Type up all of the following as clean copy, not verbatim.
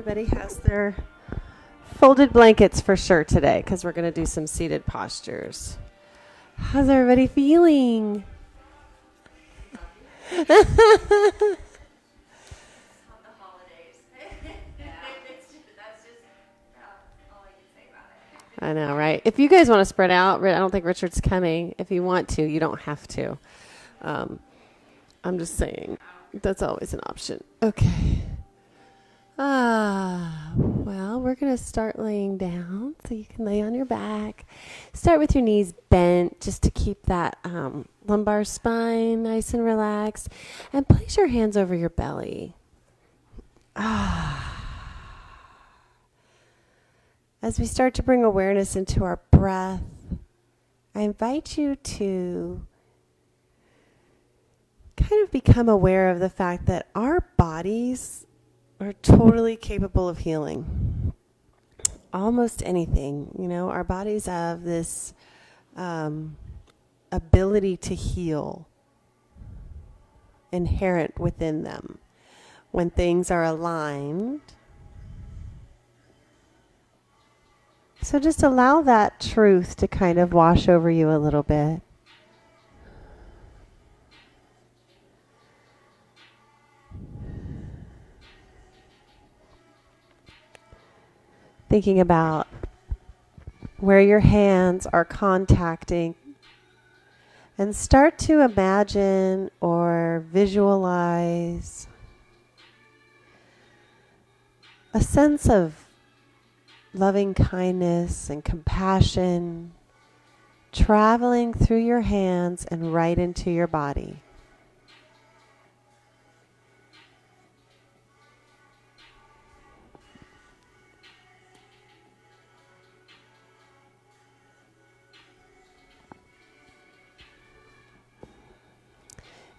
everybody has their folded blankets for sure today because we're going to do some seated postures. How's everybody feeling? I know, right? If you guys want to spread out, I don't think Richard's coming. If you want to, you don't have to. I'm just saying that's always an option. Okay. Well, we're going to start laying down so you can lay on your back. Start with your knees bent just to keep that lumbar spine nice and relaxed. And place your hands over your belly. As we start to bring awareness into our breath, I invite you to kind of become aware of the fact that our bodies are totally capable of healing. Almost anything. You know, our bodies have this ability to heal inherent within them when things are aligned. So just allow that truth to kind of wash over you a little bit. Thinking about where your hands are contacting, and start to imagine or visualize a sense of loving kindness and compassion traveling through your hands and right into your body.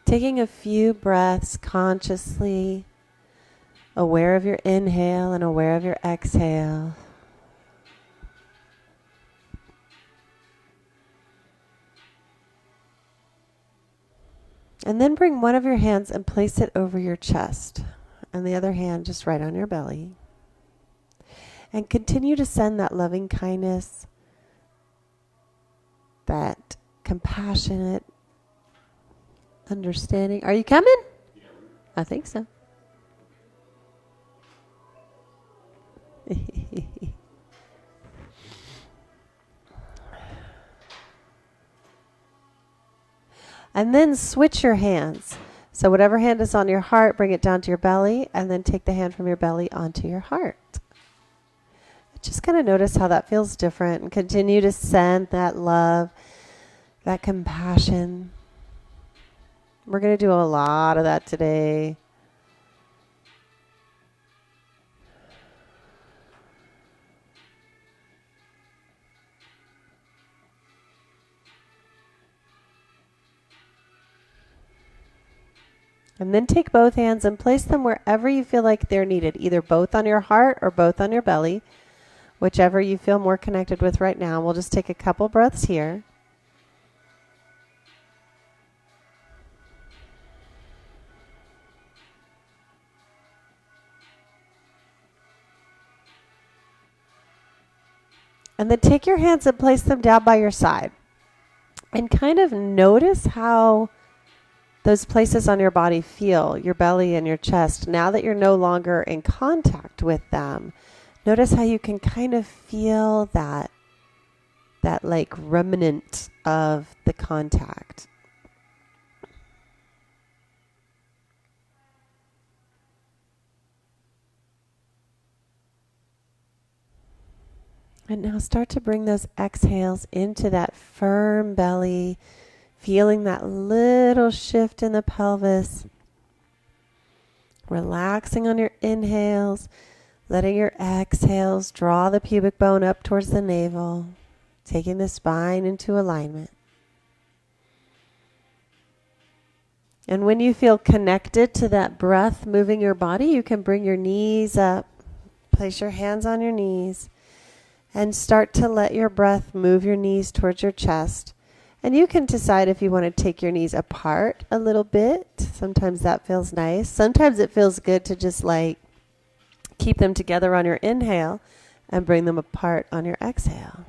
Taking a few breaths consciously, aware of your inhale and aware of your exhale. And then bring one of your hands and place it over your chest, and the other hand just right on your belly. And continue to send that loving kindness, that compassionate understanding. Are you coming? Yeah. I think so. And then switch your hands. So whatever hand is on your heart, bring it down to your belly, and then take the hand from your belly onto your heart. Just kind of notice how that feels different, and continue to send that love, that compassion. We're going to do a lot of that today. And then take both hands and place them wherever you feel like they're needed, either both on your heart or both on your belly, whichever you feel more connected with right now. We'll just take a couple breaths here. And then take your hands and place them down by your side. And kind of notice how those places on your body feel, your belly and your chest. Now that you're no longer in contact with them, notice how you can kind of feel that like remnant of the contact. And now start to bring those exhales into that firm belly, feeling that little shift in the pelvis. Relaxing on your inhales, letting your exhales draw the pubic bone up towards the navel, taking the spine into alignment. And when you feel connected to that breath moving your body, you can bring your knees up, place your hands on your knees, and start to let your breath move your knees towards your chest. And you can decide if you want to take your knees apart a little bit. Sometimes that feels nice. Sometimes it feels good to just like Keep them together on your inhale and bring them apart on your exhale.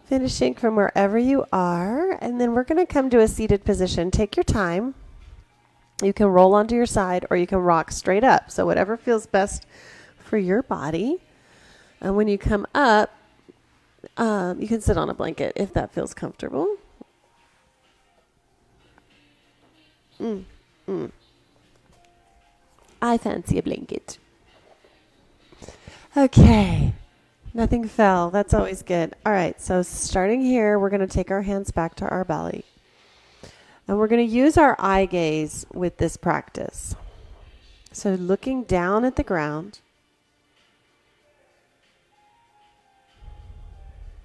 Finishing from wherever you are, and then we're going to come to a seated position. Take your time. You can roll onto your side or you can rock straight up. So whatever feels best for your body. And when you come up, you can sit on a blanket if that feels comfortable. I fancy a blanket. Okay. Nothing fell. That's always good. All right. So starting here, we're going to take our hands back to our belly. And we're going to use our eye gaze with this practice. So looking down at the ground.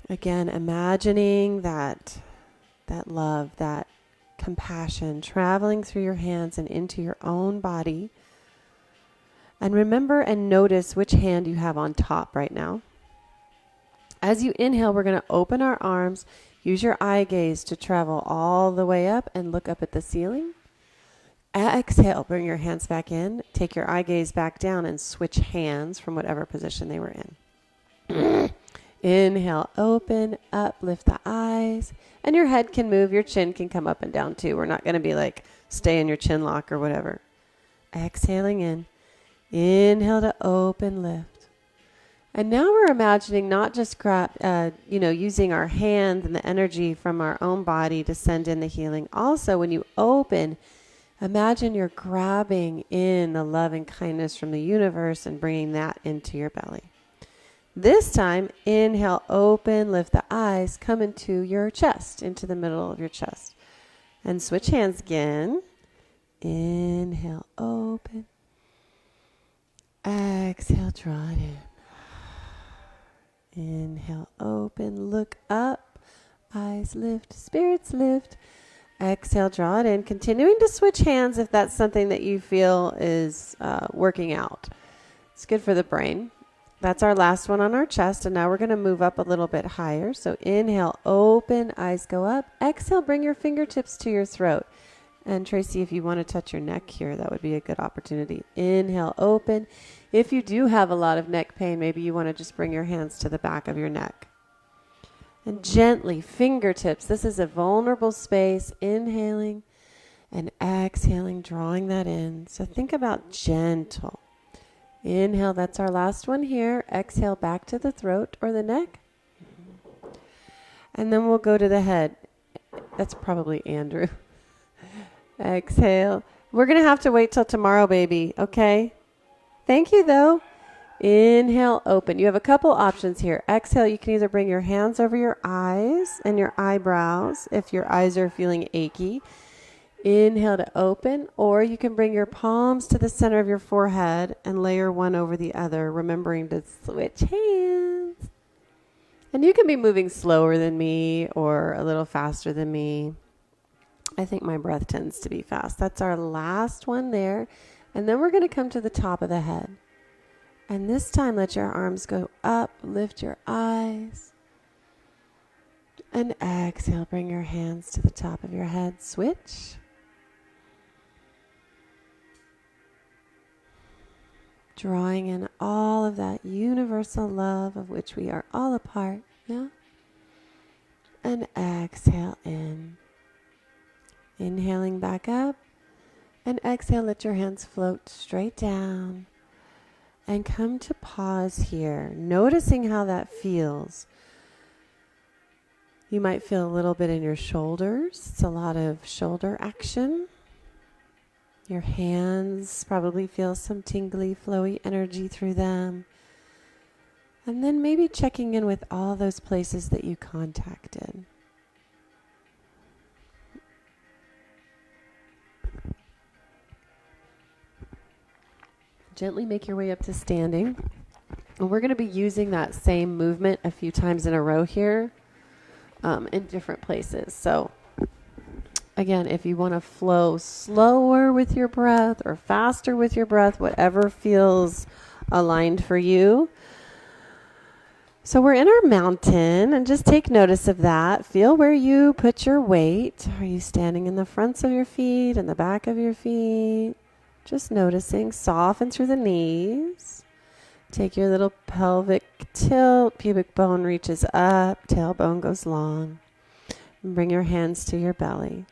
Again, imagining that love, that compassion traveling through your hands and into your own body. And remember and notice which hand you have on top right now. As you inhale, we're going to open our arms. Use your eye gaze to travel all the way up and look up at the ceiling. Exhale, bring your hands back in. Take your eye gaze back down and switch hands from whatever position they were in. Inhale, open up, lift the eyes. And your head can move. Your chin can come up and down too. We're not going to be like stay in your chin lock or whatever. Exhaling in. Inhale to open, lift. And now we're imagining not just using our hands and the energy from our own body to send in the healing. Also, when you open, imagine you're grabbing in the love and kindness from the universe and bringing that into your belly. This time, inhale, open, lift the eyes, come into your chest, into the middle of your chest. And switch hands again. Inhale, open. Exhale, draw it in. Inhale, open, look up, eyes lift, spirits lift. Exhale, draw it in. Continuing to switch hands if that's something that you feel is working out. It's good for the brain. That's our last one on our chest, and now we're going to move up a little bit higher. So inhale, open, eyes go up. Exhale, bring your fingertips to your throat. And Tracy, if you want to touch your neck here, that would be a good opportunity. Inhale, open. If you do have a lot of neck pain, maybe you want to just bring your hands to the back of your neck. And gently, fingertips. This is a vulnerable space. Inhaling and exhaling, drawing that in. So think about gentle. Inhale, that's our last one here. Exhale, back to the throat or the neck. And then we'll go to the head. That's probably Andrew. Exhale. We're going to have to wait till tomorrow, baby. Okay? Thank you, though. Inhale, open. You have a couple options here. Exhale, you can either bring your hands over your eyes and your eyebrows if your eyes are feeling achy. Inhale to open, or you can bring your palms to the center of your forehead and layer one over the other, remembering to switch hands. And you can be moving slower than me or a little faster than me. I think my breath tends to be fast. That's our last one there. And then we're going to come to the top of the head. And this time, let your arms go up, lift your eyes. And exhale, bring your hands to the top of your head. Switch. Drawing in all of that universal love of which we are all a part. Yeah? And exhale in. Inhaling back up. And exhale, let your hands float straight down. And come to pause here, noticing how that feels. You might feel a little bit in your shoulders. It's a lot of shoulder action. Your hands probably feel some tingly, flowy energy through them. And then maybe checking in with all those places that you contacted. Gently make your way up to standing. And we're going to be using that same movement a few times in a row here in different places. So Again, if you want to flow slower with your breath or faster with your breath, whatever feels aligned for you. So we're in our mountain, and just take notice of that. Feel where you put your weight. Are you standing in the fronts of your feet, in the back of your feet? Just noticing. Soften through the knees. Take your little pelvic tilt. Pubic bone reaches up. Tailbone goes long. And bring your hands to your belly.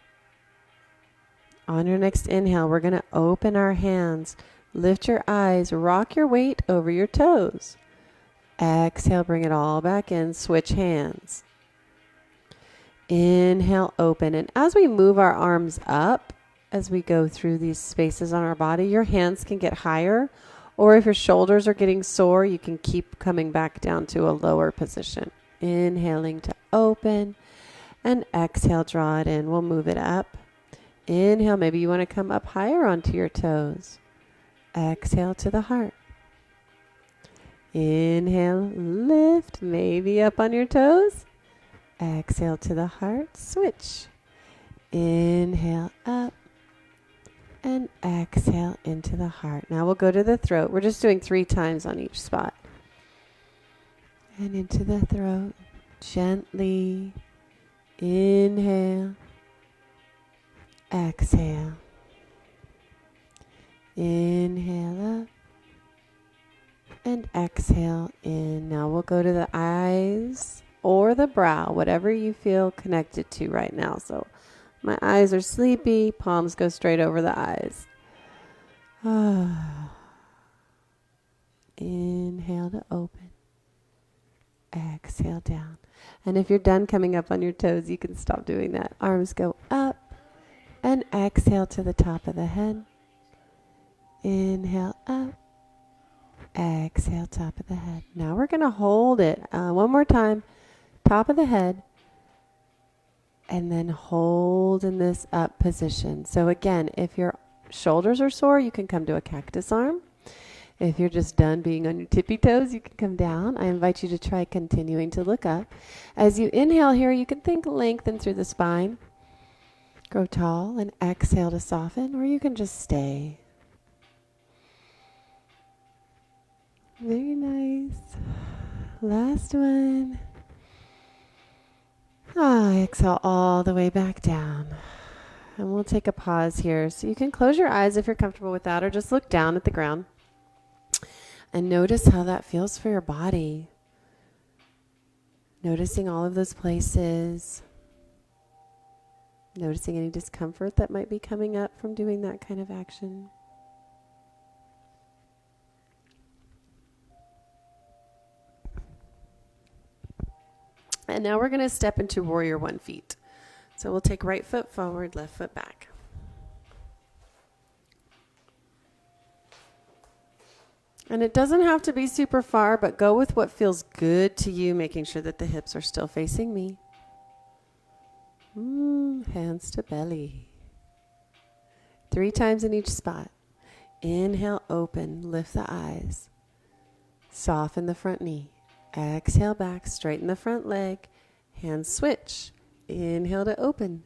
On your next inhale, we're going to open our hands. Lift your eyes. Rock your weight over your toes. Exhale, bring it all back in. Switch hands. Inhale, open. And as we move our arms up, as we go through these spaces on our body, your hands can get higher. Or if your shoulders are getting sore, you can keep coming back down to a lower position. Inhaling to open. And exhale, draw it in. We'll move it up. Inhale, maybe you want to come up higher onto your toes. Exhale to the heart. Inhale, lift, maybe up on your toes. Exhale to the heart, switch. Inhale up and exhale into the heart. Now we'll go to the throat. We're just doing 3 times on each spot. And into the throat, gently. Inhale, exhale. Inhale up. And exhale in. Now we'll go to the eyes or the brow, whatever you feel connected to right now. So my eyes are sleepy, palms go straight over the eyes. Inhale to open. Exhale down. And if you're done coming up on your toes, you can stop doing that. Arms go up and exhale to the top of the head. Inhale up. Exhale, top of the head. Now we're going to hold it one more time. Top of the head. And then hold in this up position. So again, if your shoulders are sore, you can come to a cactus arm. If you're just done being on your tippy toes, you can come down. I invite you to try continuing to look up. As you inhale here, you can think lengthen through the spine. Grow tall and exhale to soften, or you can just stay. Very nice. Last one. Exhale all the way back down. And we'll take a pause here. So you can close your eyes if you're comfortable with that, or just look down at the ground. And notice how that feels for your body. Noticing all of those places. Noticing any discomfort that might be coming up from doing that kind of action. And now we're going to step into Warrior One feet. So we'll take right foot forward, left foot back. And it doesn't have to be super far, but go with what feels good to you, making sure that the hips are still facing me. Hands to belly. 3 times in each spot. Inhale, open, lift the eyes. Soften the front knee. Exhale back, straighten the front leg. Hands switch. Inhale to open.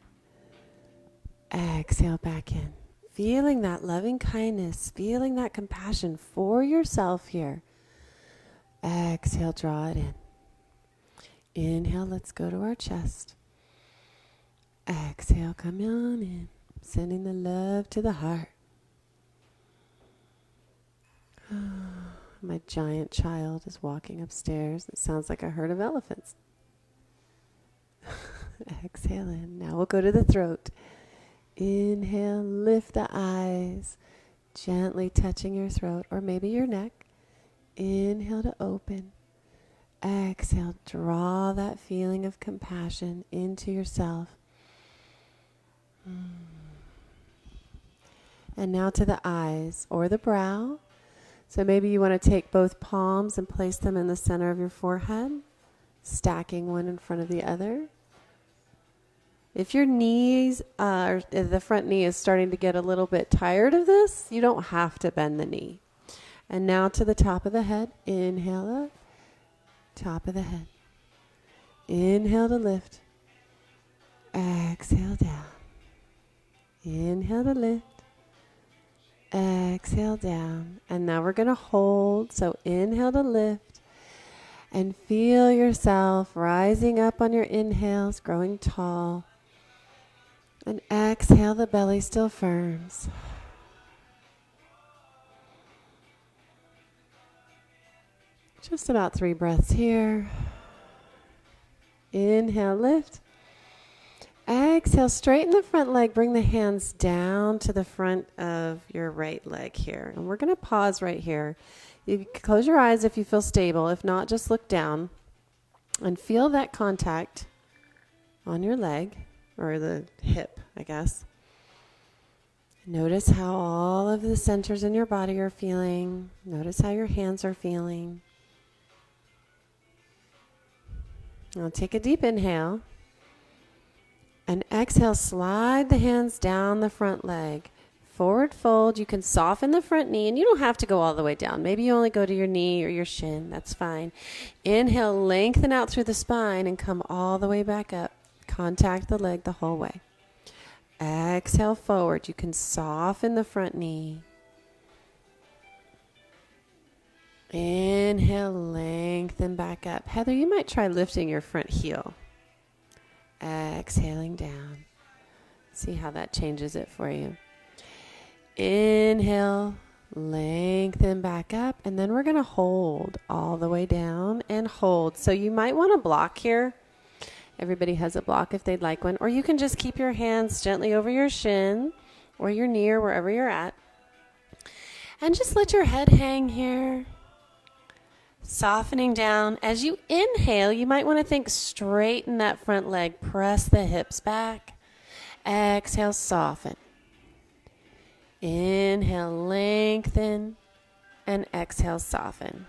Exhale back in. Feeling that loving kindness, feeling that compassion for yourself here. Exhale, draw it in. Inhale, let's go to our chest. Exhale, come on in. Sending the love to the heart. My giant child is walking upstairs. It sounds like a herd of elephants. Exhale in. Now we'll go to the throat. Inhale, lift the eyes, gently touching your throat or maybe your neck. Inhale to open. Exhale, draw that feeling of compassion into yourself. And now to the eyes or the brow. So maybe you want to take both palms and place them in the center of your forehead, stacking one in front of the other. If your knees, the front knee is starting to get a little bit tired of this, you don't have to bend the knee. And now to the top of the head. Inhale up, top of the head. Inhale to lift. Exhale down. Inhale to lift. Exhale down. And now we're going to hold. So inhale to lift. And feel yourself rising up on your inhales, growing tall. And exhale, the belly still firms. Just about 3 breaths here. Inhale, lift. Exhale, straighten the front leg. Bring the hands down to the front of your right leg here. And we're going to pause right here. You can close your eyes if you feel stable. If not, just look down and feel that contact on your leg, or the hip, I guess. Notice how all of the centers in your body are feeling. Notice how your hands are feeling. Now take a deep inhale. And exhale, slide the hands down the front leg. Forward fold. You can soften the front knee, and you don't have to go all the way down. Maybe you only go to your knee or your shin. That's fine. Inhale, lengthen out through the spine and come all the way back up. Contact the leg the whole way. Exhale, forward. You can soften the front knee. Inhale, lengthen back up. Heather, you might try lifting your front heel. Exhaling down. See how that changes it for you. Inhale, lengthen back up, and then we're going to hold all the way down and hold. So you might want to block here. Everybody has a block if they'd like one, or you can just keep your hands gently over your shin or your knee or wherever you're at. And just let your head hang here. Softening down. As you inhale, you might want to think straighten that front leg. Press the hips back. Exhale, soften. Inhale, lengthen. And exhale, soften.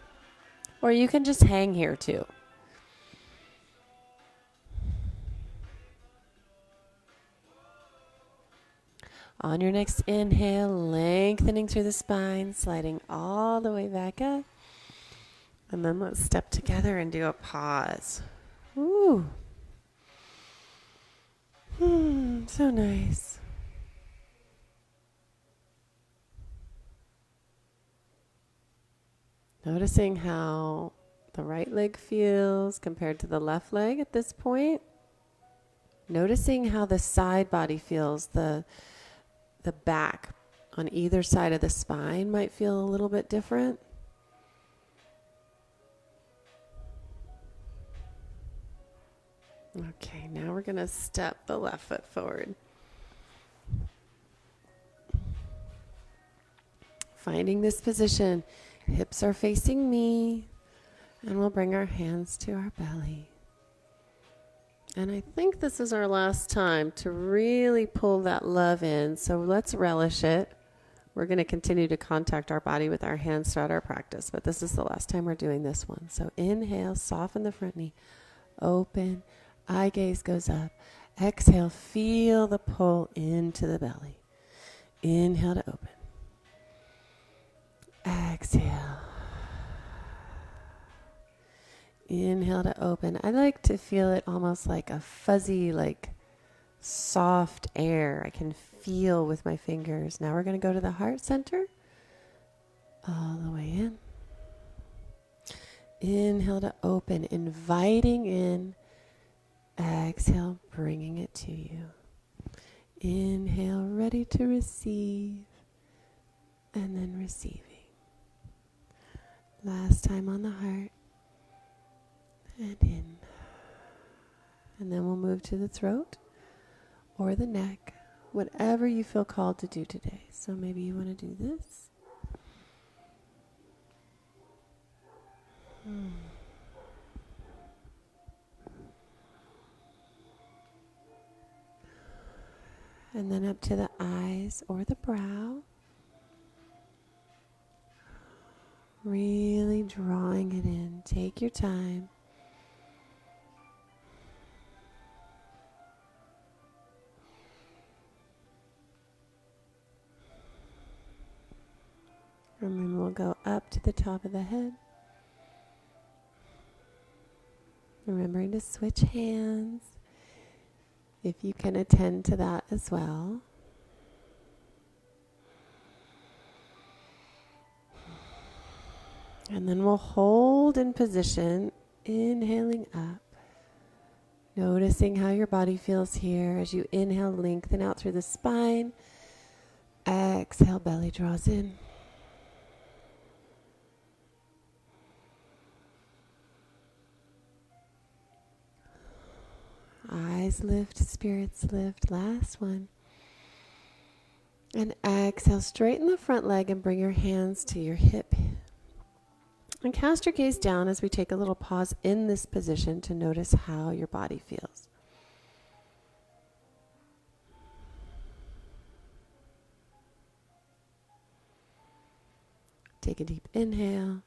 Or you can just hang here too. On your next inhale, lengthening through the spine, sliding all the way back up. And then let's step together and do a pause. Ooh. So nice. Noticing how the right leg feels compared to the left leg at this point. Noticing how the side body feels. The back on either side of the spine might feel a little bit different. Okay, now we're going to step the left foot forward. Finding this position, hips are facing me, and we'll bring our hands to our belly. And I think this is our last time to really pull that love in, so let's relish it. We're going to continue to contact our body with our hands throughout our practice, but this is the last time we're doing this one. So inhale, soften the front knee, open. Eye gaze goes up. Exhale, feel the pull into the belly. Inhale to open. Exhale. Inhale to open. I like to feel it almost like a fuzzy, like soft air. I can feel with my fingers. Now we're going to go to the heart center. All the way in. Inhale to open, inviting in. Exhale, bringing it to you. Inhale, ready to receive. And then receiving. Last time on the heart. And in. And then we'll move to the throat or the neck. Whatever you feel called to do today. So maybe you want to do this. And then up to the eyes or the brow. Really drawing it in. Take your time. And then we'll go up to the top of the head. Remembering to switch hands if you can attend to that as well. And then we'll hold in position, inhaling up. Noticing how your body feels here. As you inhale, lengthen out through the spine. Exhale, belly draws in. Eyes lift, spirits lift. Last one. And exhale, straighten the front leg and bring your hands to your hip. And cast your gaze down as we take a little pause in this position to notice how your body feels. Take a deep inhale.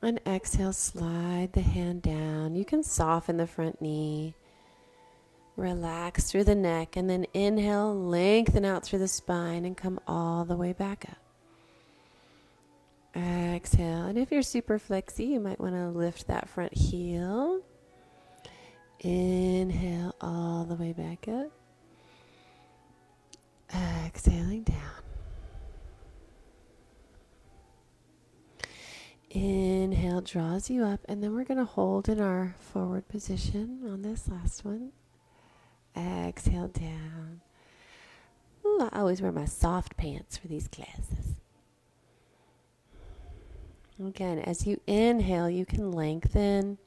And exhale, slide the hand down. You can soften the front knee. Relax through the neck, and then inhale, lengthen out through the spine and come all the way back up. Exhale, and if you're super flexy, you might want to lift that front heel. Inhale all the way back up. Exhaling down. Inhale draws you up, and then we're going to hold in our forward position on this last one. Exhale down. Ooh, I always wear my soft pants for these classes. Again, as you inhale, you can lengthen,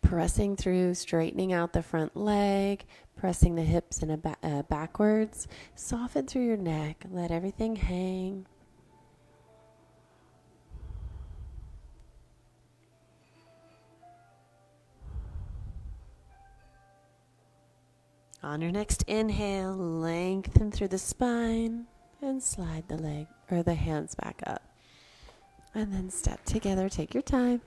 pressing through, straightening out the front leg, pressing the hips in backwards. Soften through your neck. Let everything hang. On your next inhale, lengthen through the spine and slide the leg or the hands back up. And then step together, take your time.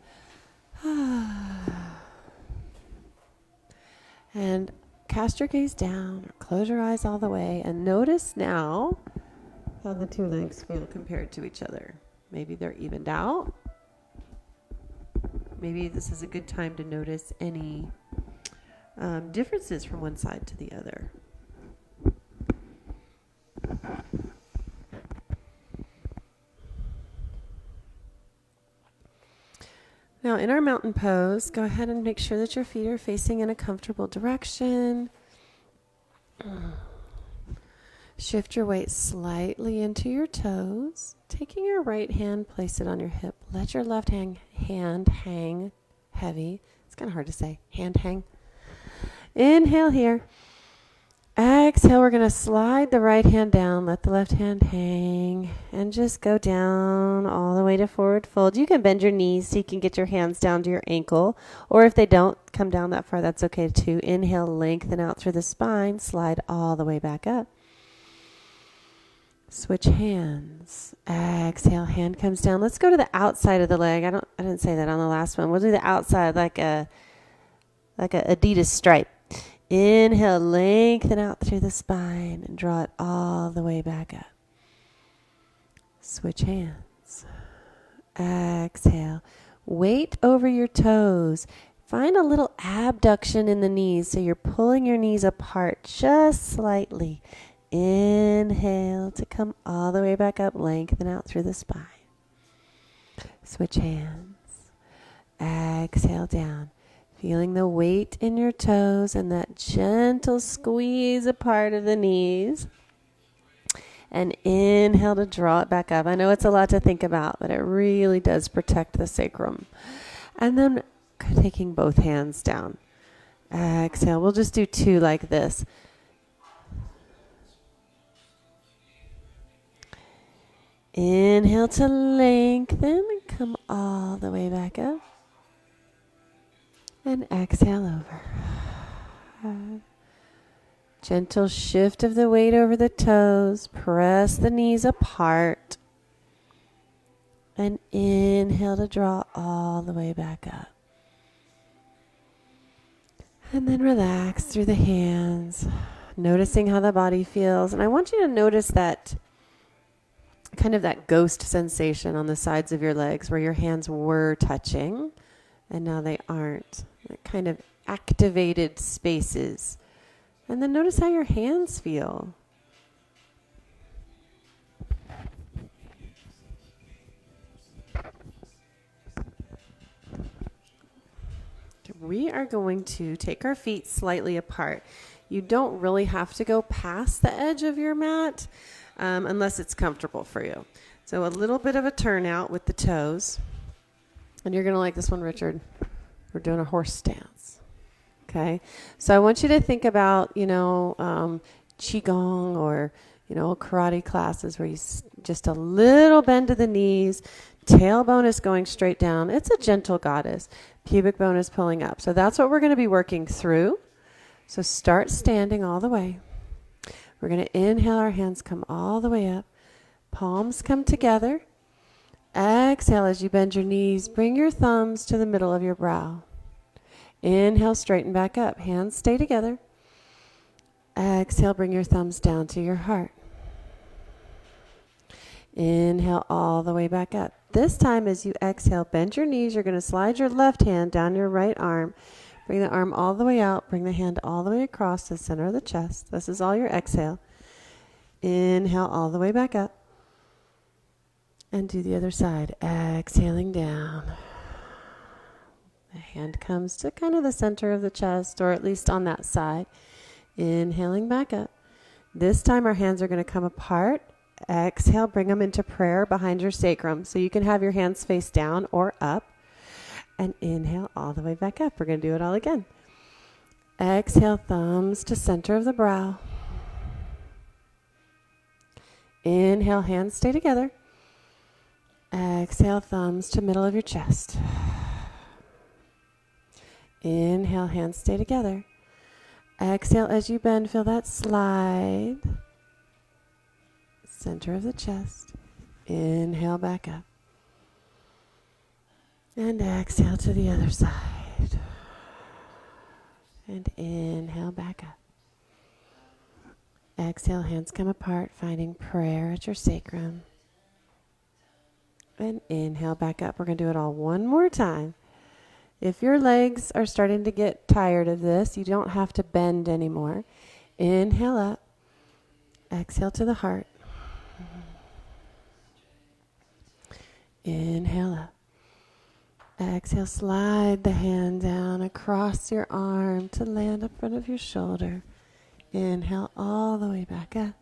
And cast your gaze down or close your eyes all the way and notice now how the two legs feel compared to each other. Maybe they're evened out. Maybe this is a good time to notice any differences from one side to the other. Now in our mountain pose, go ahead and make sure that your feet are facing in a comfortable direction. Shift your weight slightly into your toes. Taking your right hand, place it on your hip. Let your left hand hang heavy. It's kind of hard to say. Hand hang. Inhale here. Exhale, we're going to slide the right hand down. Let the left hand hang. And just go down all the way to forward fold. You can bend your knees so you can get your hands down to your ankle. Or if they don't come down that far, that's okay too. Inhale, lengthen out through the spine. Slide all the way back up. Switch hands. Exhale, hand comes down. Let's go to the outside of the leg. I didn't say that on the last one. We'll do the outside like a Adidas stripe. Inhale, lengthen out through the spine and draw it all the way back up. Switch hands. Exhale. Weight over your toes. Find a little abduction in the knees so you're pulling your knees apart just slightly. Inhale to come all the way back up. Lengthen out through the spine. Switch hands. Exhale down. Feeling the weight in your toes and that gentle squeeze apart of the knees. And inhale to draw it back up. I know it's a lot to think about, but it really does protect the sacrum. And then taking both hands down. Exhale. We'll just do two like this. Inhale to lengthen and come all the way back up. And exhale over. Gentle shift of the weight over the toes. Press the knees apart. And inhale to draw all the way back up. And then relax through the hands. Noticing how the body feels. And I want you to notice that kind of that ghost sensation on the sides of your legs where your hands were touching and now they aren't. That kind of activated spaces. And then notice how your hands feel. we are going to take our feet slightly apart. You don't really have to go past the edge of your mat unless it's comfortable for you. So a little bit of a turnout with the toes. And you're going to like this one, Richard. We're doing a horse stance. Okay. So I want you to think about, Qigong or, karate classes where you just a little bend to the knees. Tailbone is going straight down. It's a gentle goddess. Pubic bone is pulling up. So that's what we're going to be working through. So start standing all the way. We're going to inhale, our hands come all the way up. Palms come together. Exhale as you bend your knees. Bring your thumbs to the middle of your brow. Inhale, straighten back up. Hands stay together. Exhale, bring your thumbs down to your heart. Inhale all the way back up. This time as you exhale, bend your knees. You're going to slide your left hand down your right arm. Bring the arm all the way out. Bring the hand all the way across to the center of the chest. This is all your exhale. Inhale all the way back up. And do the other side. Exhaling down. The hand comes to kind of the center of the chest, or at least on that side. Inhaling back up. This time our hands are going to come apart. Exhale, bring them into prayer behind your sacrum. So you can have your hands face down or up. And inhale all the way back up. We're going to do it all again. Exhale, thumbs to center of the brow. Inhale, hands stay together. Exhale, thumbs to middle of your chest. Inhale, hands stay together. Exhale as you bend, feel that slide. Center of the chest. Inhale back up. And exhale to the other side. And inhale back up. Exhale, hands come apart, finding prayer at your sacrum. And inhale back up. We're going to do it all one more time. If your legs are starting to get tired of this, you don't have to bend anymore. Inhale up. Exhale to the heart. Inhale up. Exhale, slide the hand down across your arm to land in front of your shoulder. Inhale all the way back up.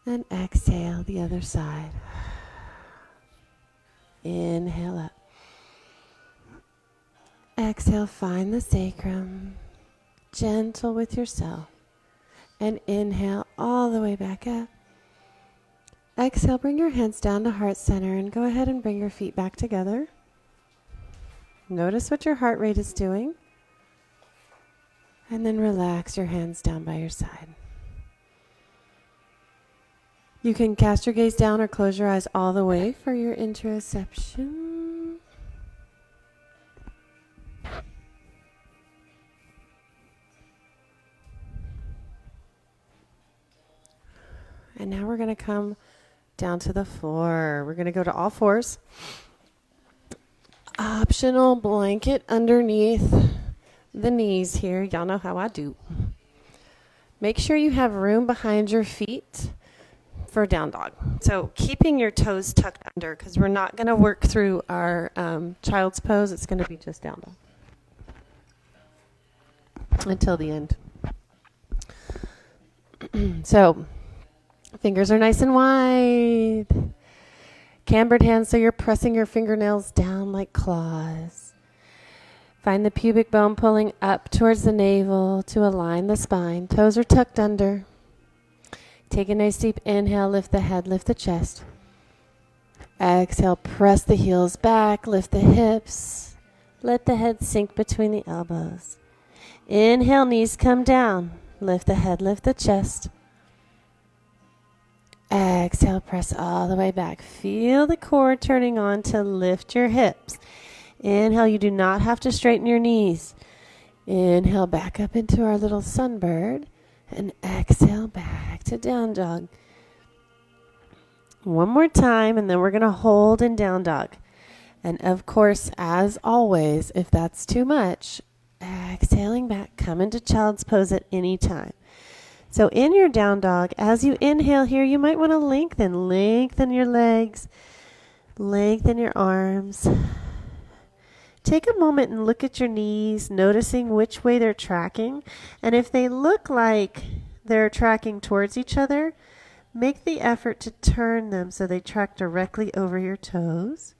And exhale the other side. Inhale up. Exhale, find the sacrum. Gentle with yourself. And inhale all the way back up. Exhale, bring your hands down to heart center and go ahead and bring your feet back together. Notice what your heart rate is doing. And then relax your hands down by your side. You can cast your gaze down or close your eyes all the way for your interoception. And now we're going to come down to the floor. We're going to go to all fours. Optional blanket underneath the knees here. Y'all know how I do. Make sure you have room behind your feet for down dog. So keeping your toes tucked under, because we're not going to work through our child's pose. It's going to be just down dog until the end. So fingers are nice and wide. Cambered hands, so you're pressing your fingernails down like claws. Find the pubic bone pulling up towards the navel to align the spine. Toes are tucked under. Take a nice deep inhale, lift the head, lift the chest. Exhale, press the heels back, lift the hips. Let the head sink between the elbows. Inhale, knees come down. Lift the head, lift the chest. Exhale, press all the way back. Feel the core turning on to lift your hips. Inhale, you do not have to straighten your knees. Inhale, back up into our little sunbird. And exhale, back to down dog. One more time, and then we're going to hold in down dog. And of course, as always, if that's too much, exhaling back, come into child's pose at any time. So in your down dog, as you inhale here, you might want to lengthen your legs, lengthen your arms. Take a moment and look at your knees, noticing which way they're tracking. And if they look like they're tracking towards each other, make the effort to turn them so they track directly over your toes.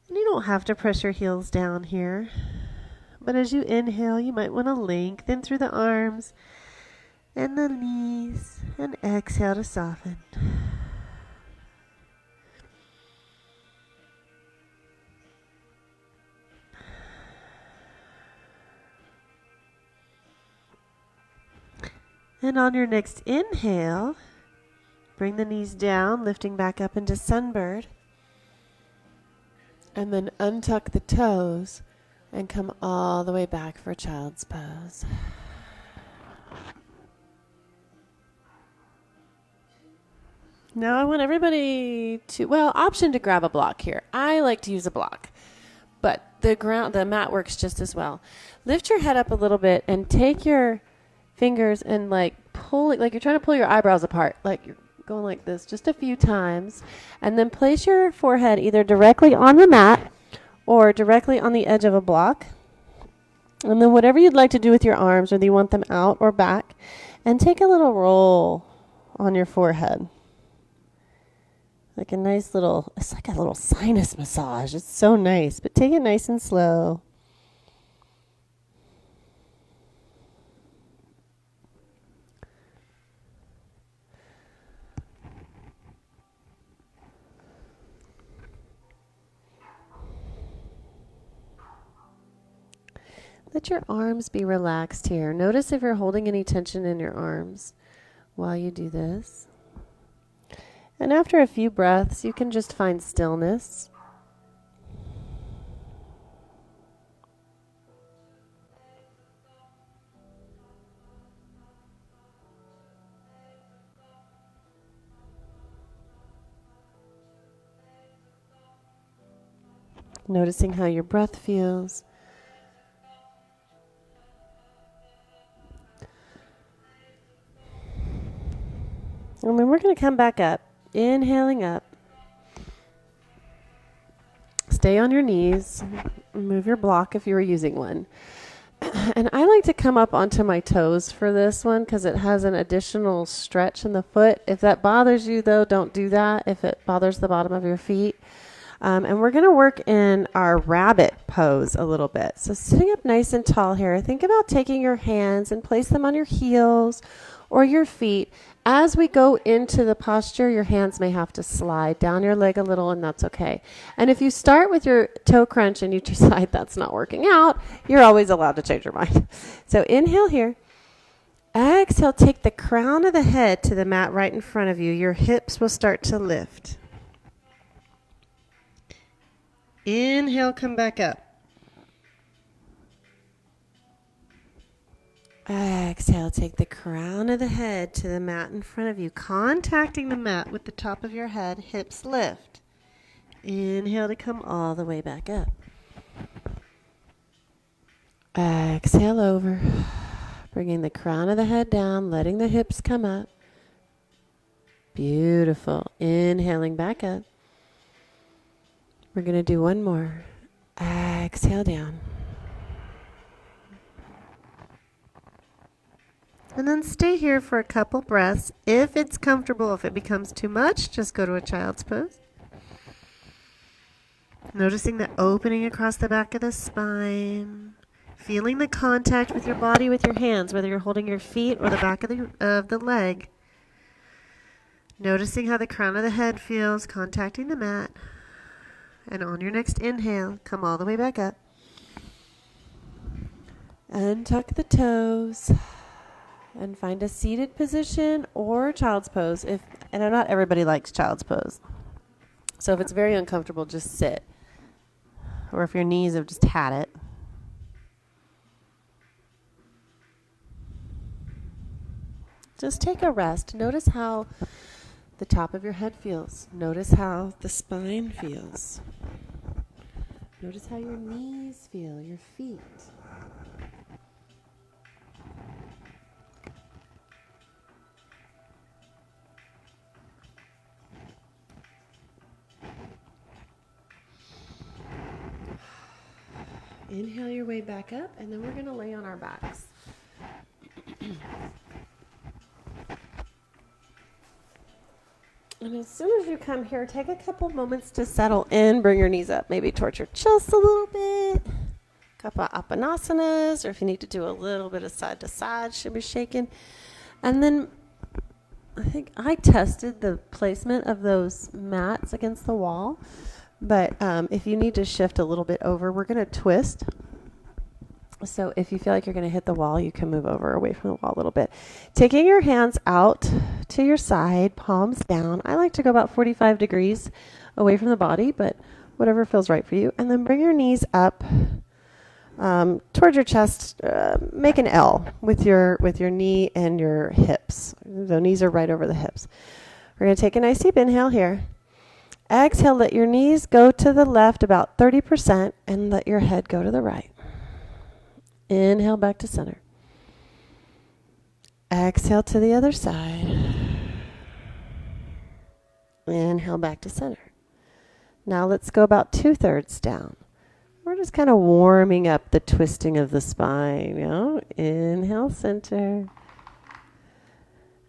And you don't have to press your heels down here. But as you inhale, you might want to lengthen through the arms and the knees, and exhale to soften. And on your next inhale, bring the knees down, lifting back up into Sunbird. And then untuck the toes and come all the way back for Child's Pose. Now I want everybody to, option to grab a block here. I like to use a block, but the mat works just as well. Lift your head up a little bit and take your fingers and pull it, like you're trying to pull your eyebrows apart, like you're going like this just a few times, and then place your forehead either directly on the mat or directly on the edge of a block. And then whatever you'd like to do with your arms, whether you want them out or back, and take a little roll on your forehead. Like a nice little, it's like a little sinus massage. It's so nice, but take it nice and slow. Let your arms be relaxed here. Notice if you're holding any tension in your arms while you do this. And after a few breaths, you can just find stillness. Noticing how your breath feels. And then we're going to come back up. Inhaling up. Stay on your knees. Move your block if you were using one. And I like to come up onto my toes for this one because it has an additional stretch in the foot. If that bothers you, though, don't do that if it bothers the bottom of your feet. And we're going to work in our rabbit pose a little bit. So sitting up nice and tall here, think about taking your hands and place them on your heels or your feet. As we go into the posture, your hands may have to slide down your leg a little, and that's okay. And if you start with your toe crunch and you decide that's not working out, you're always allowed to change your mind. So inhale here. Exhale, take the crown of the head to the mat right in front of you. Your hips will start to lift. Inhale, come back up. Exhale, take the crown of the head to the mat in front of you, contacting the mat with the top of your head, hips lift. Inhale to come all the way back up. Exhale over, bringing the crown of the head down, letting the hips come up. Beautiful. Inhaling back up. We're going to do one more. Exhale down. And then stay here for a couple breaths. If it's comfortable, if it becomes too much, just go to a child's pose. Noticing the opening across the back of the spine. Feeling the contact with your body with your hands, whether you're holding your feet or the back of the leg. Noticing how the crown of the head feels, contacting the mat. And on your next inhale, come all the way back up. Untuck the toes. And find a seated position or child's pose. And not everybody likes child's pose. So if it's very uncomfortable, just sit. Or if your knees have just had it. Just take a rest. Notice how the top of your head feels. Notice how the spine feels. Notice how your knees feel, your feet. Inhale your way back up, and then we're going to lay on our backs. And as soon as you come here, take a couple moments to settle in. Bring your knees up, maybe towards your chest a little bit. A couple of apanasanas, or if you need to do a little bit of side to side, should be shaking. And then I think I tested the placement of those mats against the wall. But if you need to shift a little bit over, we're going to twist. So if you feel like you're going to hit the wall, you can move over away from the wall a little bit. Taking your hands out to your side, palms down. I like to go about 45 degrees away from the body, but whatever feels right for you. And then bring your knees up towards your chest. Make an L with your knee and your hips. The knees are right over the hips. We're going to take a nice deep inhale here. Exhale, let your knees go to the left about 30% and let your head go to the right. Inhale back to center. Exhale to the other side. Inhale back to center. Now let's go about 2/3 down. We're just kind of warming up the twisting of the spine. You know? Inhale, center.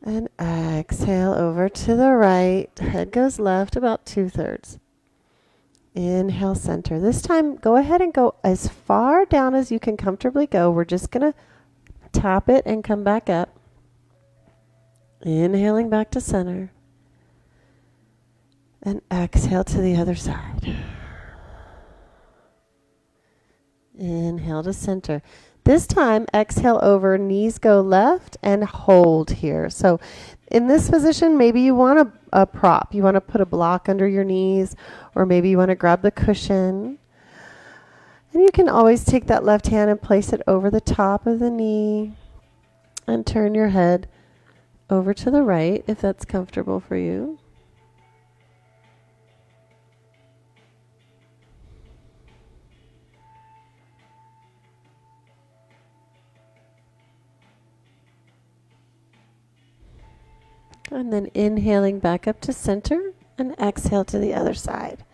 And exhale over to the right. Head goes left about 2/3. Inhale, center. This time, go ahead and go as far down as you can comfortably go. We're just going to tap it and come back up. Inhaling back to center. And exhale to the other side. Inhale to center. This time, exhale over, knees go left, and hold here. So in this position, maybe you want a prop. You want to put a block under your knees, or maybe you want to grab the cushion. And you can always take that left hand and place it over the top of the knee and turn your head over to the right if that's comfortable for you. And then inhaling back up to center and exhale to the other side.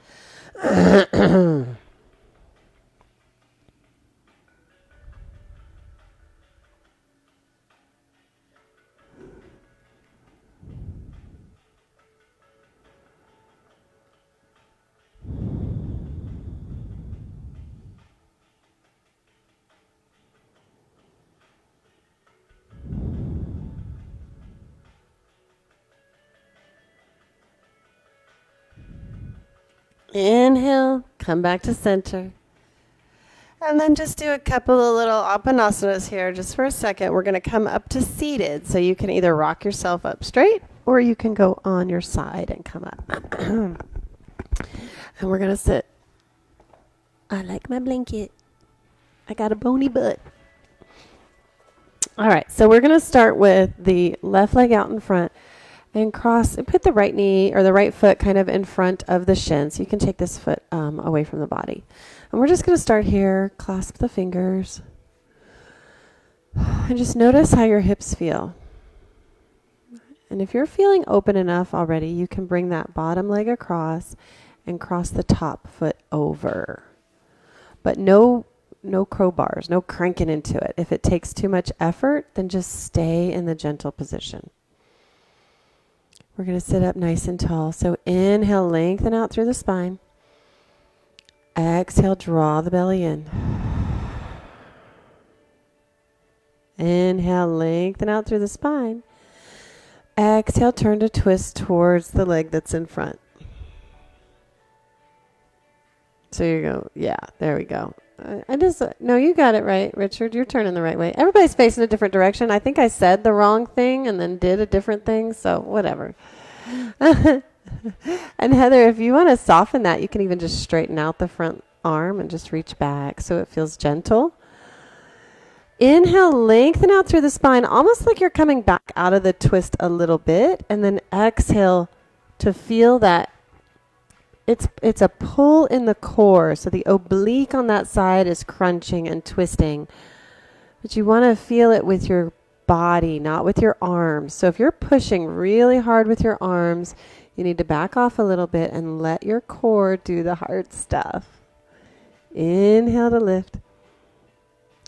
Inhale, come back to center. And then just do a couple of little apanasanas here just for a second. We're going to come up to seated. So you can either rock yourself up straight or you can go on your side and come up. And we're going to sit. I like my blanket. I got a bony butt. All right, so we're going to start with the left leg out in front. And cross and put the right knee or the right foot kind of in front of the shin. So you can take this foot away from the body. And we're just going to start here. Clasp the fingers. And just notice how your hips feel. And if you're feeling open enough already, you can bring that bottom leg across and cross the top foot over. But no crowbars, no cranking into it. If it takes too much effort, then just stay in the gentle position. We're going to sit up nice and tall. So inhale, lengthen out through the spine. Exhale, draw the belly in. Inhale, lengthen out through the spine. Exhale, turn to twist towards the leg that's in front. So you go, yeah, there we go. No, you got it right, Richard. You're turning the right way. Everybody's facing a different direction. I think I said the wrong thing and then did a different thing, so whatever. And Heather, if you want to soften that, you can even just straighten out the front arm and just reach back so it feels gentle. Inhale, lengthen out through the spine, almost like you're coming back out of the twist a little bit, and then exhale to feel that it's a pull in the core. So the oblique on that side is crunching and twisting. But you want to feel it with your body, not with your arms. So if you're pushing really hard with your arms, you need to back off a little bit and let your core do the hard stuff. Inhale to lift.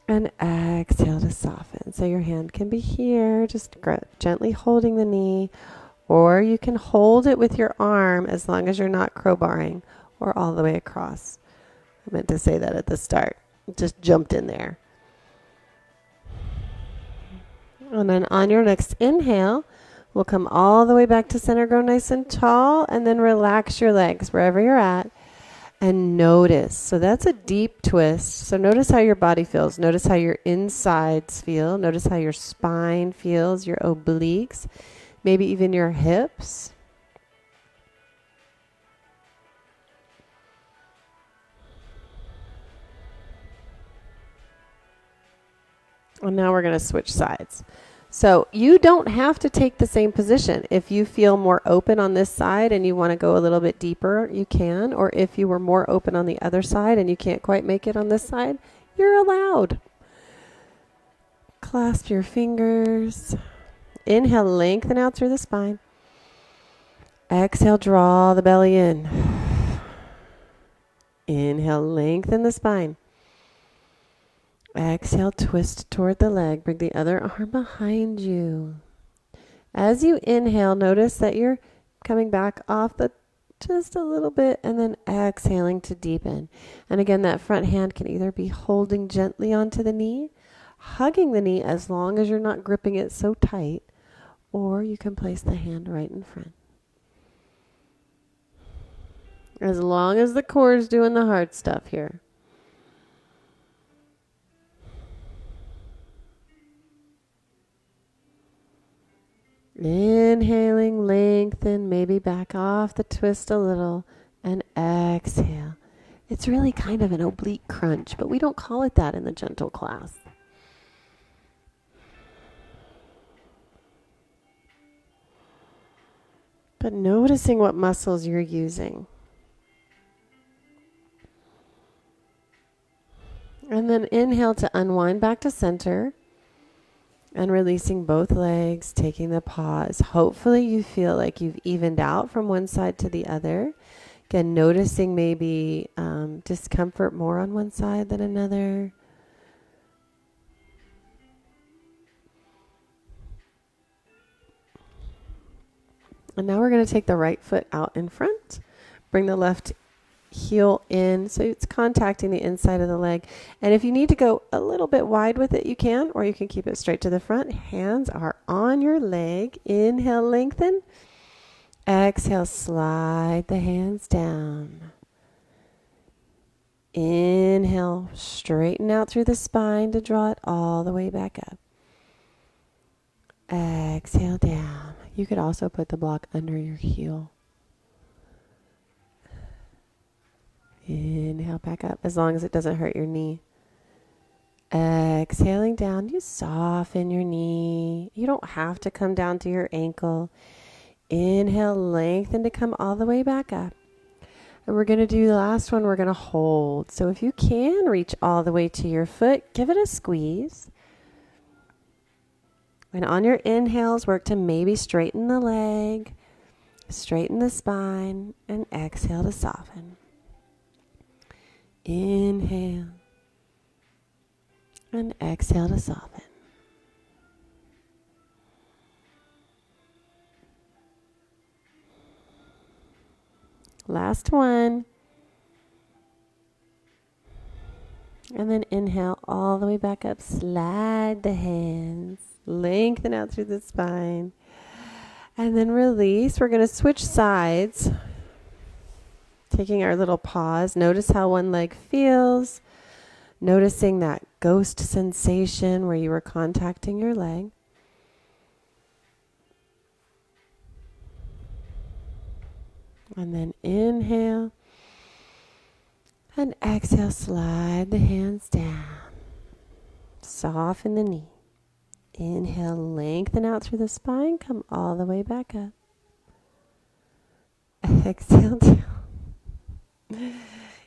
And exhale to soften. So your hand can be here, just gently holding the knee, or you can hold it with your arm as long as you're not crowbarring or all the way across. I meant to say that at the start. Just jumped in there. And then on your next inhale, we'll come all the way back to center, grow nice and tall, and then relax your legs wherever you're at. And notice. So that's a deep twist. So notice how your body feels. Notice how your insides feel. Notice how your spine feels, your obliques, maybe even your hips. And now we're going to switch sides. So you don't have to take the same position. If you feel more open on this side and you want to go a little bit deeper, you can. Or if you were more open on the other side and you can't quite make it on this side, you're allowed. Clasp your fingers. Inhale, lengthen out through the spine. Exhale, draw the belly in. Inhale, lengthen the spine. Exhale, twist toward the leg. Bring the other arm behind you. As you inhale, notice that you're coming back off the just a little bit and then exhaling to deepen. And again, that front hand can either be holding gently onto the knee, hugging the knee as long as you're not gripping it so tight, or you can place the hand right in front. As long as the core is doing the hard stuff here. Inhaling, lengthen, maybe back off the twist a little, and exhale. It's really kind of an oblique crunch, but we don't call it that in the gentle class. But noticing what muscles you're using. And then inhale to unwind back to center. And releasing both legs, taking the pause. Hopefully you feel like you've evened out from one side to the other. Again, noticing maybe discomfort more on one side than another. And now we're going to take the right foot out in front. Bring the left heel in so it's contacting the inside of the leg. And if you need to go a little bit wide with it, you can, or you can keep it straight to the front. Hands are on your leg. Inhale, lengthen. Exhale, slide the hands down. Inhale, straighten out through the spine to draw it all the way back up. Exhale down. You could also put the block under your heel. Inhale back up as long as it doesn't hurt your knee. Exhaling down, you soften your knee. You don't have to come down to your ankle. Inhale, lengthen to come all the way back up. And we're going to do the last one. We're going to hold. So if you can reach all the way to your foot, give it a squeeze. And on your inhales, work to maybe straighten the leg, straighten the spine, and exhale to soften. Inhale and exhale to soften. Last one. And then inhale all the way back up. Slide the hands. Lengthen out through the spine. And then release. We're going to switch sides. Taking our little pause, notice how one leg feels. Noticing that ghost sensation where you were contacting your leg. And then inhale. And exhale, slide the hands down. Soften the knee. Inhale, lengthen out through the spine. Come all the way back up. Exhale down. You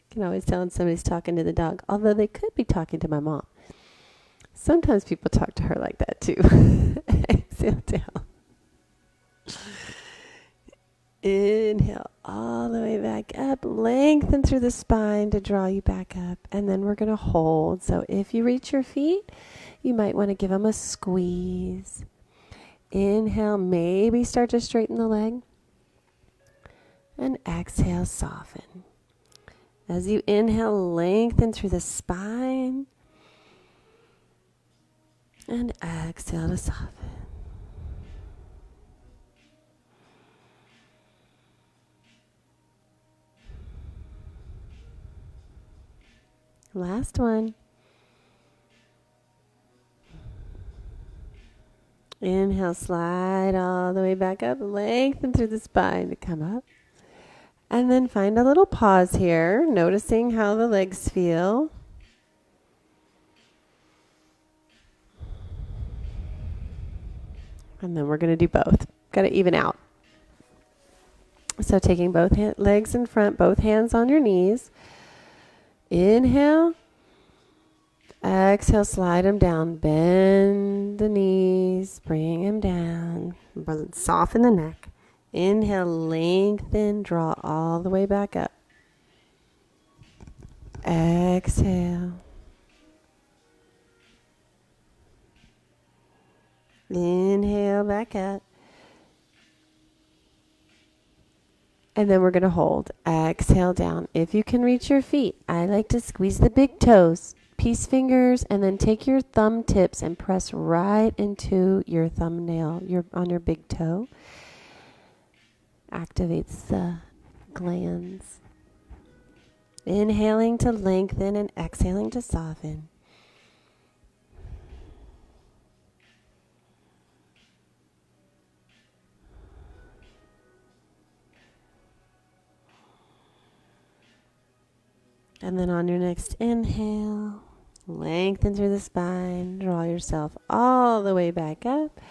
can always tell when somebody's talking to the dog, although they could be talking to my mom. Sometimes people talk to her like that too. Exhale down. Inhale all the way back up. Lengthen through the spine to draw you back up. And then we're going to hold. So if you reach your feet, you might want to give them a squeeze. Inhale, maybe start to straighten the leg. And exhale, soften. As you inhale, lengthen through the spine. And exhale to soften. Last one. Inhale, slide all the way back up. Lengthen through the spine to come up. And then find a little pause here, noticing how the legs feel. And then we're going to do both. Got to even out. So taking both legs in front, both hands on your knees. Inhale. Exhale, slide them down. Bend the knees, bring them down. Soften the neck. Inhale, lengthen, draw all the way back up. Exhale. Inhale, back up. And then we're going to hold. Exhale down. If you can reach your feet, I like to squeeze the big toes, peace fingers, and then take your thumb tips and press right into your thumbnail, on your big toe. Activates the glands. Inhaling to lengthen and exhaling to soften. And then on your next inhale, lengthen through the spine, draw yourself all the way back up.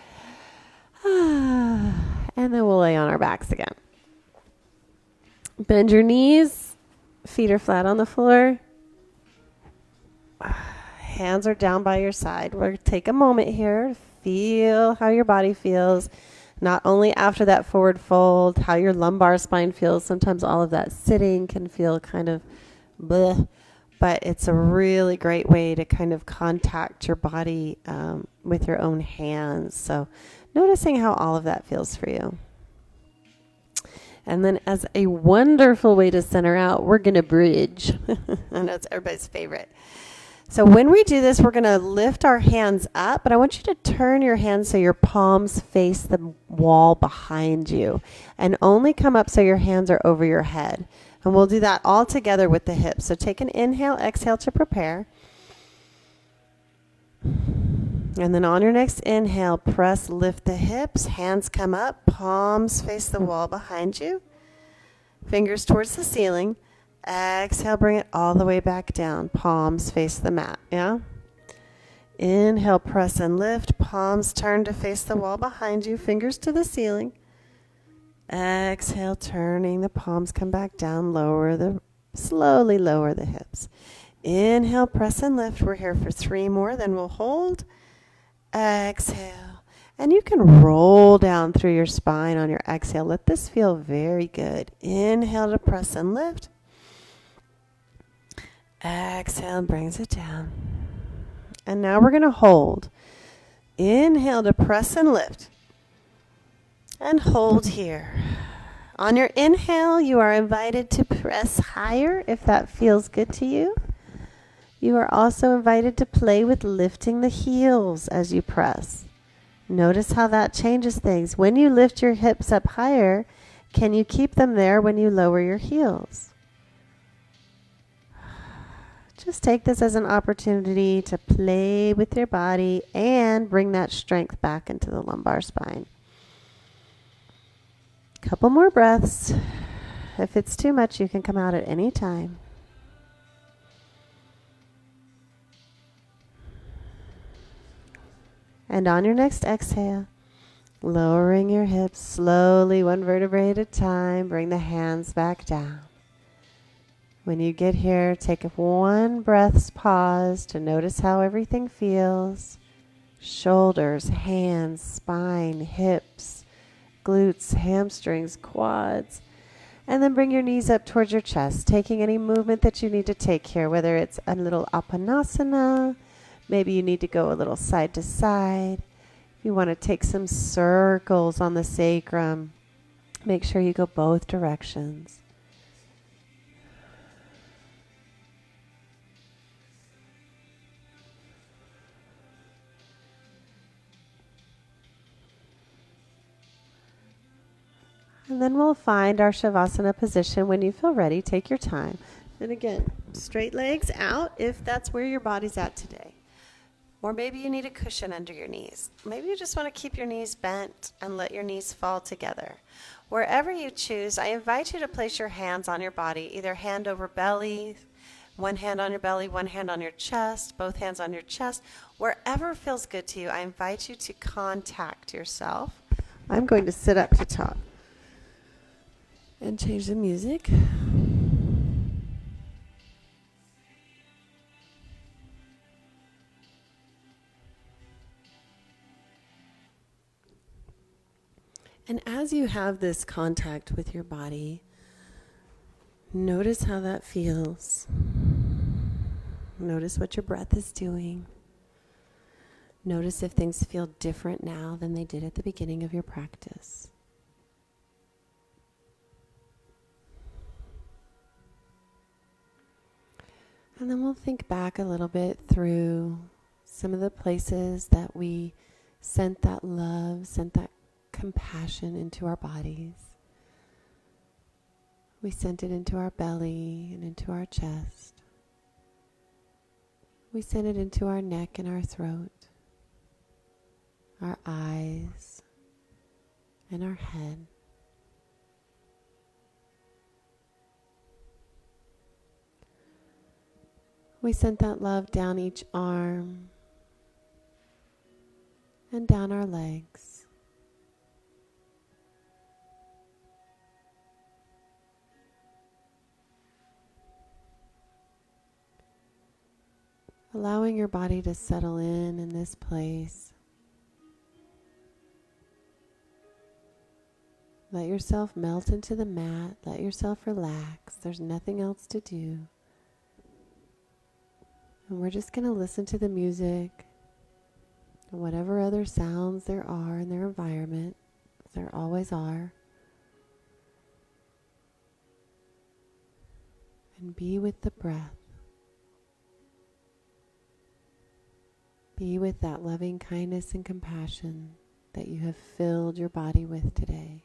And then we'll lay on our backs again. Bend your knees, feet are flat on the floor. Hands are down by your side. We're going to take a moment here to feel how your body feels. Not only after that forward fold, how your lumbar spine feels. Sometimes all of that sitting can feel kind of bleh, but it's a really great way to kind of contact your body with your own hands. So noticing how all of that feels for you. And then as a wonderful way to center out, we're going to bridge. I know it's everybody's favorite. So when we do this, we're going to lift our hands up, but I want you to turn your hands so your palms face the wall behind you and only come up so your hands are over your head. And we'll do that all together with the hips. So take an inhale, exhale to prepare. And then on your next inhale, press, lift the hips, hands come up, palms face the wall behind you, fingers towards the ceiling. Exhale, bring it all the way back down, palms face the mat, yeah? Inhale, press and lift, palms turn to face the wall behind you, fingers to the ceiling. Exhale, turning the palms come back down, slowly lower the hips. Inhale, press and lift. We're here for 3 more, then we'll hold. Exhale. And you can roll down through your spine on your exhale. Let this feel very good. Inhale to press and lift. Exhale, brings it down. And now we're going to hold. Inhale to press and lift. And hold here. On your inhale, you are invited to press higher if that feels good to you. You are also invited to play with lifting the heels as you press. Notice how that changes things. When you lift your hips up higher, can you keep them there when you lower your heels? Just take this as an opportunity to play with your body and bring that strength back into the lumbar spine. Couple more breaths. If it's too much, you can come out at any time. And on your next exhale, lowering your hips slowly, 1 vertebrae at a time, bring the hands back down. When you get here, take 1 breath's pause to notice how everything feels. Shoulders, hands, spine, hips, glutes, hamstrings, quads. And then bring your knees up towards your chest, taking any movement that you need to take here, whether it's a little apanasana, maybe you need to go a little side to side. If you want to take some circles on the sacrum, make sure you go both directions. And then we'll find our Shavasana position. When you feel ready, take your time. And again, straight legs out if that's where your body's at today. Or maybe you need a cushion under your knees. Maybe you just want to keep your knees bent and let your knees fall together. Wherever you choose, I invite you to place your hands on your body, either hand over belly, one hand on your belly, one hand on your chest, both hands on your chest. Wherever feels good to you, I invite you to contact yourself. I'm going to sit up to talk and change the music. And as you have this contact with your body, notice how that feels. Notice what your breath is doing. Notice if things feel different now than they did at the beginning of your practice. And then we'll think back a little bit through some of the places that we sent that love, sent that compassion into our bodies. We sent it into our belly and into our chest. We sent it into our neck and our throat, our eyes, and our head. We sent that love down each arm and down our legs. Allowing your body to settle in this place. Let yourself melt into the mat. Let yourself relax. There's nothing else to do. And we're just going to listen to the music and whatever other sounds there are in their environment. There always are. And be with the breath. Be with that loving kindness and compassion that you have filled your body with today.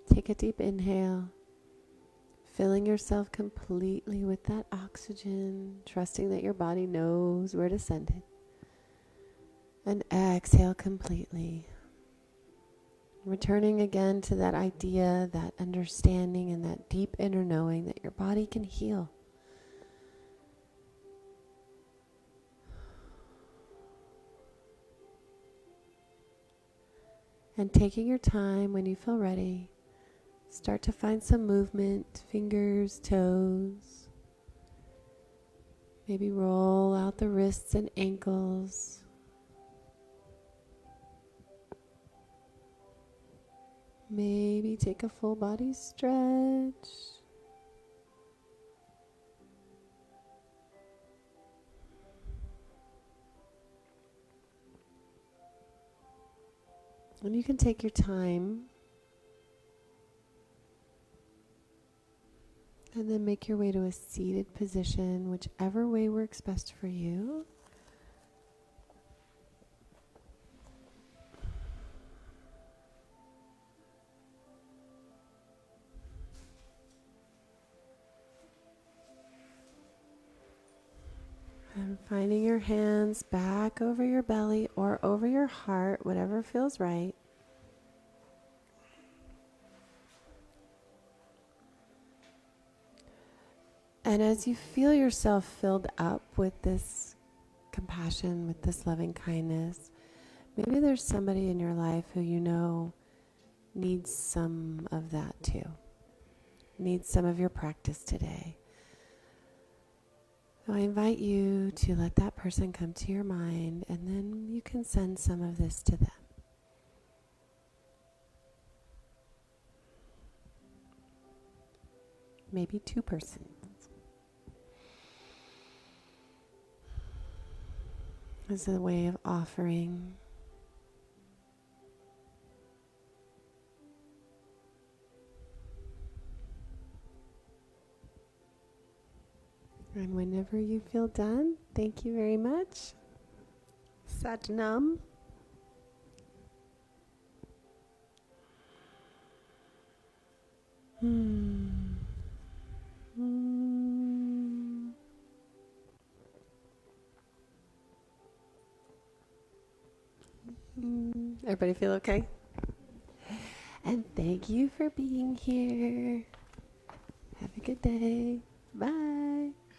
Take a deep inhale, filling yourself completely with that oxygen, trusting that your body knows where to send it. And exhale completely. Returning again to that idea, that understanding, and that deep inner knowing that your body can heal. And taking your time when you feel ready, start to find some movement, fingers, toes. Maybe roll out the wrists and ankles. Maybe take a full body stretch. And you can take your time and then make your way to a seated position, whichever way works best for you. And finding your hands back over your belly or over your heart, whatever feels right. And as you feel yourself filled up with this compassion, with this loving kindness, maybe there's somebody in your life who you know needs some of that too, needs some of your practice today. So I invite you to let that person come to your mind, and then you can send some of this to them. Maybe two persons. As a way of offering. And whenever you feel done, thank you very much. Satnam. Everybody feel okay? And thank you for being here. Have a good day. Bye.